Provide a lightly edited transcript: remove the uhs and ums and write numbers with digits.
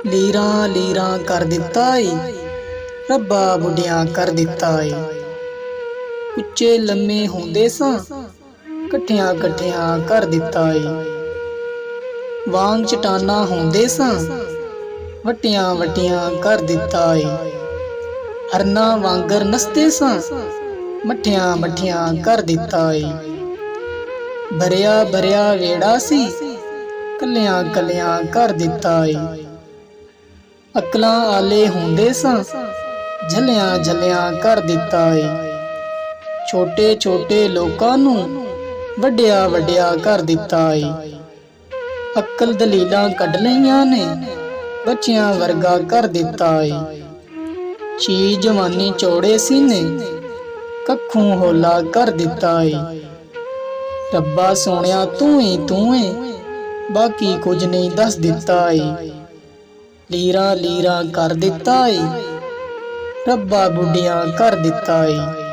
ਲੀਰਾਂ ਲੀਰਾਂ ਕਰ ਦਿੱਤਾ ਏ, ਰੱਬਾ ਬੁੱਢਿਆਂ ਕਰ ਦਿੱਤਾ ਏ। ਉੱਚੇ ਲੰਮੇ ਹੁੰਦੇ ਸਾਂ, ਇਕੱਠਿਆਂ ਇਕੱਠਿਆਂ ਕਰ ਦਿੱਤਾ ਏ। ਵਾਂਗ ਚਟਾਨਾਂ ਹੁੰਦੇ ਸਾਂ, ਵੱਟੀਆਂ ਵੱਟੀਆਂ ਕਰ ਦਿੱਤਾ ਏ। ਹਰਨਾਂ ਵਾਂਗਰ ਨੱਸਦੇ ਸਾਂ, ਮੱਠਿਆਂ ਮੱਠਿਆਂ ਕਰ ਦਿੱਤਾ ਏ। ਭਰਿਆ ਭਰਿਆ ਵੇੜਾ ਸੀ, ਕੱਲਿਆਂ ਕੱਲਿਆਂ ਕਰ ਦਿੱਤਾ ਏ। ਅਕਲਾਂ ਆਲੇ ਹੁੰਦੇ ਸਾਂ, ਝੱਲਿਆਂ ਝੱਲਿਆਂ ਕਰ ਦਿੱਤਾ ਏ। ਛੋਟੇ ਛੋਟੇ ਲੋਕਾਂ ਨੂੰ ਵੱਡਿਆ ਵੱਡਿਆ ਕਰ ਦਿੱਤਾ ਏ। ਅਕਲ ਦਲੀਲਾਂ ਕੱਢ ਲਈਆਂ ਨੇ, ਬੱਚਿਆਂ ਵਰਗਾ ਕਰ ਦਿੱਤਾ ਏ। ਛੀ ਜਵਾਨੀ ਚੌੜੇ ਸੀਨੇ, ਕੱਖੋਂ ਹੌਲਾ ਕਰ ਦਿੱਤਾ ਏ। ਰੱਬਾ ਸੋਹਣਿਆ ਤੂੰ ਏ, ਬਾਕੀ ਕੁਝ ਨਹੀਂ ਦੱਸ ਦਿੱਤਾ ਏ। ਲੀਰਾਂ ਲੀਰਾਂ ਕਰ ਦਿੱਤਾ ਏ, ਰੱਬਾ ਬੁੱਢਿਆਂ ਕਰ ਦਿੱਤਾ ਏ।